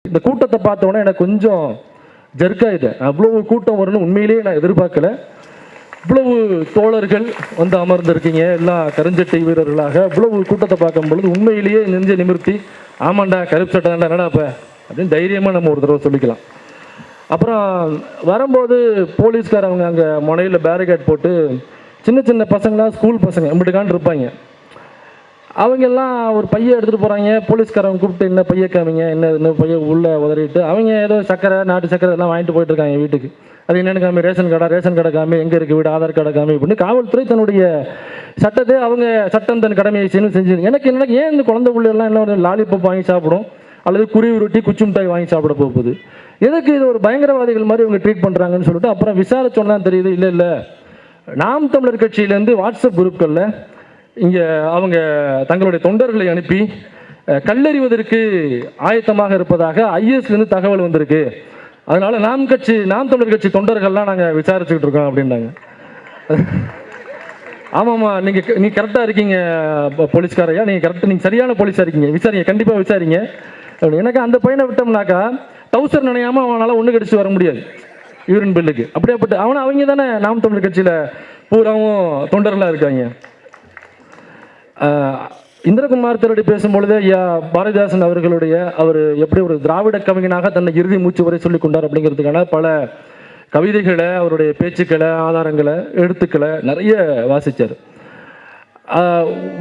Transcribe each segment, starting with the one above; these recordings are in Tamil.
இந்த கூட்டத்தை பார்த்தோன்னே எனக்கு கொஞ்சம் ஜர்க்காயுது. அவ்வளவு கூட்டம் வரும்னு உண்மையிலேயே நான் எதிர்பார்க்கல. இவ்வளவு தோழர்கள் வந்து அமர்ந்திருக்கீங்க, எல்லாம் கருஞ்சட்டை வீரர்களாக. இவ்வளவு கூட்டத்தை பார்க்கும் பொழுது உண்மையிலேயே நெஞ்சை நிமிர்த்தி, ஆமாண்டா கருப்பு சட்டை தான்டா என்னடா அப்போ அப்படின்னு தைரியமாக நம்ம ஒரு தடவை சொல்லிக்கலாம். அப்புறம் வரும்போது போலீஸ்காரவங்க அங்கே முனையில் பேரிகேட் போட்டு சின்ன சின்ன பசங்களாம் ஸ்கூல் பசங்க இப்படிக்கான்னு இருப்பாங்க. அவங்கெல்லாம் ஒரு பையை எடுத்துகிட்டு போகிறாங்க. போலீஸ்காரவங்க கூப்பிட்டு என்ன பைய காமிங்க, என்ன பைய உள்ளே உதறிட்டு அவங்க ஏதோ சக்கரை நாட்டு சக்கரை எல்லாம் வாங்கிட்டு போயிட்டு இருக்காங்க வீட்டுக்கு. அது என்னென்னு காமி, ரேஷன் கடை காமி, எங்கே இருக்குது வீடு, ஆதார் கார்டை காமி அப்படின்னு காவல்துறை தன்னுடைய சட்டத்தை அவங்க சட்டம் தன் கடமையை செஞ்சு எனக்கு ஏன் இந்த குழந்தை பிள்ளைலாம் என்ன லாலிபப் வாங்கி சாப்பிடும் அல்லது குருவி ரொட்டி குச்சி மிட்டாய் வாங்கி சாப்பிட போகுது, எதுக்கு இது ஒரு பயங்கரவாதிகள் மாதிரி இவங்க ட்ரீட் பண்ணுறாங்கன்னு சொல்லிட்டு அப்புறம் விசாரிச்சோன்னா தெரியுது, இல்லை நாம் தமிழர் கட்சியிலேருந்து வாட்ஸ்அப் குரூப்களில் இங்கே அவங்க தங்களுடைய தொண்டர்களை அனுப்பி கல்லறிவதற்கு ஆயத்தமாக இருப்பதாக ஐஎஸ்லேருந்து தகவல் வந்திருக்கு. அதனால நாம் தமிழர் கட்சி தொண்டர்கள்லாம் நாங்கள் விசாரிச்சுக்கிட்டு இருக்கோம் அப்படின்னாங்க. ஆமாம்மா, நீ கரெக்டாக இருக்கீங்க போலீஸ்காரையா, நீங்கள் சரியான போலீஸாக இருக்கீங்க, விசாரிங்க, கண்டிப்பாக விசாரிங்க. எனக்கு அந்த பையனை விட்டோம்னாக்கா டவுசர் நினையாமல் அவனால் ஒன்று கடிச்சு வர முடியாது யூரின் பில்லுக்கு. அப்படியேப்பட்டு அவங்க தானே நாம் தமிழர் கட்சியில் பூராவும் தொண்டர்களாக இருக்காங்க. இந்திரகுமார் தேரடி பேசும்பொழுது ஐயா பாரதிதாசன் அவர்களுடைய அவர் எப்படி ஒரு திராவிட கவிஞனாக தன்னை இறுதி மூச்சு வரை சொல்லி கொண்டார் அப்படிங்கிறதுக்கான பல கவிதைகளை, அவருடைய பேச்சுக்களை, ஆதாரங்களை, எழுத்துக்களை நிறைய வாசித்தார்.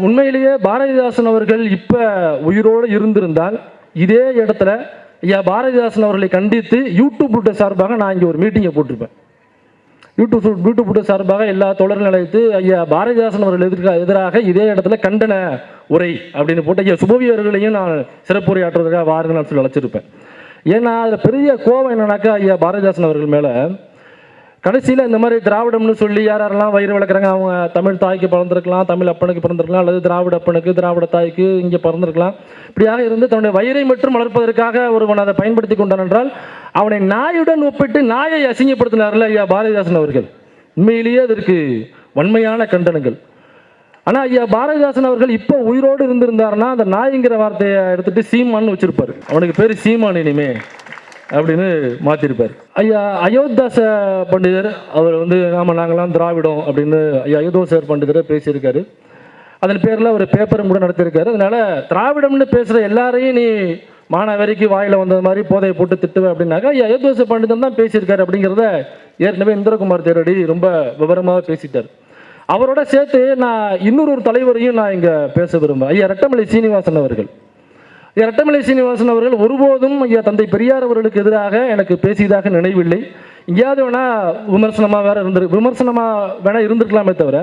உண்மையிலேயே பாரதிதாசன் அவர்கள் இப்போ உயிரோடு இருந்திருந்தால் இதே இடத்துல ஐயா பாரதிதாசன் அவர்களை கண்டித்து யூடியூப் சார்பாக நான் இங்கே ஒரு மீட்டிங்கை போட்டிருப்பேன். யூடியூப் சார்பாக எல்லா தொடர்கள் அழைத்து ஐயா பாரதிதாசன் அவர்கள் எதிராக இதே இடத்துல கண்டன உரை அப்படின்னு போட்டு ஐயா சுபவியர்களையும் நான் சிறப்புரையாற்றுவதற்காக வாருங்கள் சொல்லி அழைச்சிருப்பேன். ஏன்னா அதில் பெரிய கோபம் என்னன்னாக்கா ஐயா பாரதிதாசன் அவர்கள் மேலே கடைசியில் இந்த மாதிரி திராவிடம்னு சொல்லி யாரெல்லாம் வயிறு வளர்க்குறாங்க, அவங்க தமிழ் தாய்க்கு பிறந்திருக்கலாம், தமிழ் அப்பனுக்கு பிறந்திருக்கலாம், அல்லது திராவிட அப்பனுக்கு திராவிட தாய்க்கு இங்கே பிறந்திருக்கலாம். இப்படியாக இருந்து தன்னுடைய வயிறை மட்டும் வளர்ப்பதற்காக ஒருவன் அதை பயன்படுத்தி கொண்டான் என்றால் அவனை நாயுடன் ஒப்பிட்டு நாயை அசிங்கப்படுத்தினார்ல ஐயா பாரதிதாசன் அவர்கள். உண்மையிலேயே அதற்கு வன்மையான கண்டனங்கள். ஆனால் ஐயா பாரதிதாசன் அவர்கள் இப்போ உயிரோடு இருந்திருந்தாருன்னா அந்த நாய்ங்கிற வார்த்தையை எடுத்துட்டு சீமான்னு வச்சிருப்பார். அவனுக்கு பேர் சீமான் இனிமே அப்படின்னு மாற்றிருப்பார். ஐயா அயோத்தாச பண்டிதர் அவர் வந்து நாங்களாம் திராவிடம் அப்படின்னு ஐயா அயோத்தாசர் பண்டிதரை பேசியிருக்காரு. அதன் பேரில் ஒரு பேப்பரும் கூட நடத்தியிருக்காரு. அதனால திராவிடம்னு பேசுகிற எல்லாரையும் நீ மானாவரிக்கு வாயில் வந்தது மாதிரி போதையை போட்டு திட்டுவேன் அப்படின்னாக்கா ஐயா அயோத்தாச பண்டிதன் தான் பேசியிருக்காரு அப்படிங்கிறத ஏற்கனவே இந்திரகுமார் தேரடி ரொம்ப விவரமாக பேசிட்டார். அவரோட சேர்த்து நான் இன்னொரு தலைவரையும் நான் இங்கே பேச விரும்புகிறேன். ஐயா ரெட்டமலை சீனிவாசன் அவர்கள். ரெட்டமலை சீனிவாசன் அவர்கள் ஒருபோதும் ஐயா தந்தை பெரியார் அவர்களுக்கு எதிராக எனக்கு பேசியதாக நினைவில்லை. எங்கேயாவது வேணா விமர்சனமாக இருந்திருக்கலாமே தவிர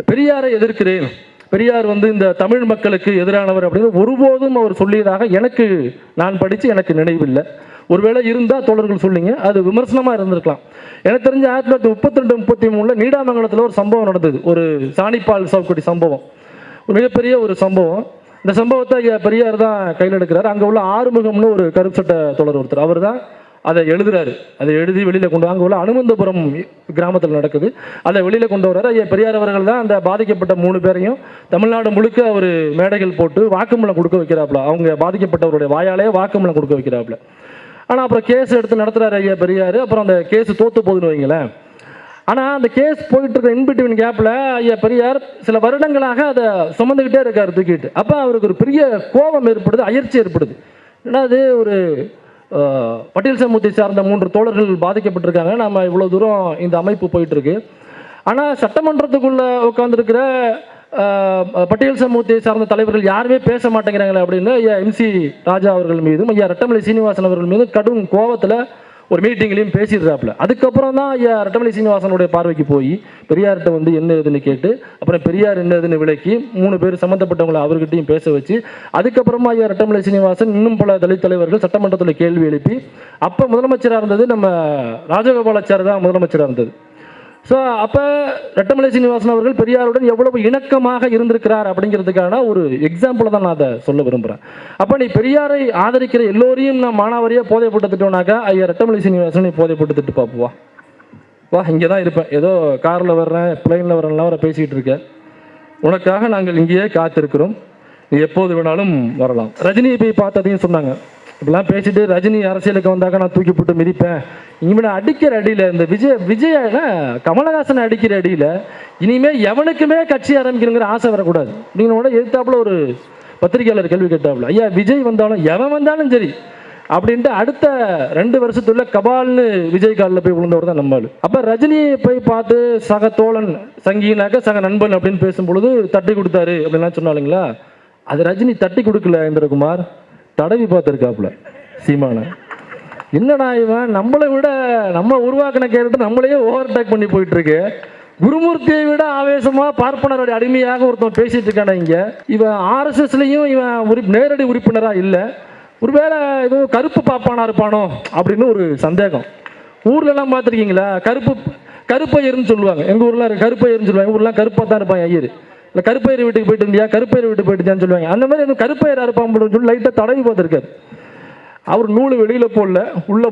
பெரியாரை எதிர்க்கிறேன், பெரியார் வந்து இந்த தமிழ் மக்களுக்கு எதிரானவர் அப்படின்னு ஒருபோதும் அவர் சொல்லியதாக நான் படித்து எனக்கு நினைவில்லை. ஒருவேளை இருந்தால் தோழர்கள் சொல்லிங்க, அது விமர்சனமாக இருந்திருக்கலாம். எனக்கு தெரிஞ்ச 1932-33 நீடாமங்கலத்தில் ஒரு சம்பவம் நடந்தது. ஒரு சாணிப்பால் சவுக்கடி சம்பவம், ஒரு மிகப்பெரிய ஒரு சம்பவம். இந்த சம்பவத்தை பெரியார் தான் கையில் எடுக்கிறார். அங்கே உள்ள ஆறுமுகம்னு ஒரு கருப்பு சட்ட தோழர் ஒருத்தர், அவர் தான் அதை எழுதுறாரு. அதை எழுதி வெளியில் கொண்டு அங்கே உள்ள அனுமந்தபுரம் கிராமத்தில் நடக்குது, அதை வெளியில் கொண்டு வர்றாரு. ஐயா பெரியார் அவர்கள் தான் அந்த பாதிக்கப்பட்ட 3 பேரையும் தமிழ்நாடு முழுக்க அவர் மேடைகள் போட்டு வாக்குமூலம் கொடுக்க வைக்கிறாப்புல. அவங்க பாதிக்கப்பட்டவருடைய வாயாலே வாக்குமூலம் கொடுக்க வைக்கிறாப்புல. ஆனால் அப்புறம் கேஸ் எடுத்து நடத்துகிறாரு ஐயா பெரியார். அப்புறம் அந்த கேஸ் தோற்று போகுதுன்னு வைங்களேன். ஆனால் அந்த கேஸ் போயிட்டு இருக்க இன்பிட்வீன் கேப்பில் ஐயா பெரியார் சில வருடங்களாக அதை சுமந்துக்கிட்டே இருக்கார் தூக்கிட்டு. அப்போ அவருக்கு ஒரு பெரிய கோபம் ஏற்படுது, அயற்சி ஏற்படுது. ஏன்னா அது ஒரு பட்டியல் சமூகத்தை சார்ந்த 3 தோழர்கள் பாதிக்கப்பட்டிருக்காங்க, நம்ம இவ்வளோ தூரம் இந்த அமைப்பு போயிட்டுருக்கு. ஆனால் சட்டமன்றத்துக்குள்ளே உட்காந்துருக்கிற பட்டியல் சமூகத்தை சார்ந்த தலைவர்கள் யாருமே பேச மாட்டேங்கிறாங்களே அப்படின்னு ஐயா MC ராஜா அவர்கள் மீதும் ஐயா ரெட்டமலை சீனிவாசன் அவர்கள் மீதும் கடும் கோபத்தில் ஒரு மீட்டிங்லையும் பேசிடுறாப்புல. அதுக்கப்புறம் தான் ஐயா ரெட்டமலை சீனிவாசனுடைய பார்வைக்கு போய் பெரியார்கிட்ட வந்து என்ன ஏதுன்னு கேட்டு அப்புறம் பெரியார் என்ன ஏதுன்னு விளக்கி 3 பேர் சம்மந்தப்பட்டவங்களை அவர்கிட்டையும் பேச வச்சு அதுக்கப்புறமா ஐயா ரெட்டமலை சீனிவாசன் இன்னும் பல தலித் தலைவர்கள் சட்டமன்றத்தில் கேள்வி எழுப்பி அப்போ முதலமைச்சராக இருந்தது நம்ம ராஜகோபாலாச்சாரி தான் முதலமைச்சராக இருந்தது. ஸோ அப்போ ரெட்டமலை சீனிவாசன் அவர்கள் பெரியாருடன் எவ்வளவு இணக்கமாக இருந்திருக்கிறார் அப்படிங்கிறதுக்கான ஒரு எக்ஸாம்பிளை தான் நான் அதை சொல்ல விரும்புகிறேன். அப்போ நீ பெரியாரை ஆதரிக்கிற எல்லோரையும் நான் மானாவரியாக போதை போட்டு திட்டோம்னாக்கா ஐயா ரெட்டமலை சீனிவாசனை போதை போட்டு திட்டு பார்ப்போம். வா இங்கே தான் இருப்பேன், ஏதோ காரில் வர்றேன், பிளைனில் வர்றேன்லாம் வர பேசிகிட்டு இருக்கேன். உனக்காக நாங்கள் இங்கேயே காத்திருக்கிறோம், நீ எப்போது வேணாலும் வரலாம். ரஜினியை போய் பார்த்ததையும் சொன்னாங்க. இப்படிலாம் பேசிட்டு ரஜினி அரசியலுக்கு வந்தாக்க நான் தூக்கி போட்டு மிதிப்பேன். இனிமேல் அடிக்கிற அடியில் இந்த விஜயனா கமலஹாசனை அடிக்கிற அடியில் இனிமேல் எவனுக்குமே கட்சி ஆரம்பிக்கணுங்கிற ஆசை வரக்கூடாது. நீங்கள் எதிர்த்தாப்புல ஒரு பத்திரிகையாளர் கேள்வி கேட்டாப்புல, ஐயா விஜய் வந்தாலும் எவன் வந்தாலும் சரி அப்படின்ட்டு அடுத்த 2 வருஷத்துள்ள கபால்னு விஜய் காலில் போய் விழுந்தவர் தான் நம்மால். அப்போ ரஜினியை போய் பார்த்து சக தோழன் சங்கினாக்க சக நண்பன் அப்படின்னு பேசும்பொழுது தட்டி கொடுத்தாரு அப்படின்லாம் சொன்னாலுங்களா, அது ரஜினி தட்டி கொடுக்கல இந்திரகுமார், தடவி பார்த்துருக்காப்புல சீமான. என்னடா இவன் நம்மளை விட நம்ம உருவாக்கின கேரக்டர் நம்மளையே ஓவர் டேக் பண்ணி போயிட்டு இருக்கு. குருமூர்த்தியை விட ஆவேசமா பார்ப்பனருடைய அடிமையாக ஒருத்தன் பேசிட்டு இருக்கான இங்க. இவன் RSSலயும் இவன் நேரடி உறுப்பினரா இல்லை, ஒருவேளை எதுவும் கருப்பு பாப்பானா இருப்பானோ அப்படின்னு ஒரு சந்தேகம். ஊர்ல எல்லாம் பார்த்துருக்கீங்களா, கருப்பையர்னு சொல்லுவாங்க. எங்க ஊர்ல கருப்பையர்னு சொல்லுவாங்க. ஊர்லாம் கருப்பா தான் இருப்பான் ஐயர். இல்லை கருப்பையர் வீட்டுக்கு போயிட்டு இருந்தியா, கருப்பையர் வீட்டுக்கு போயிட்டுன்னு சொல்லுவாங்க. அந்த மாதிரி எதுவும் கருப்பையரா இருப்பான் சொல்லி லைட்டாக தடவி பார்த்துருக்காரு. அவர் நூல் வெளியில போடல, உள்ள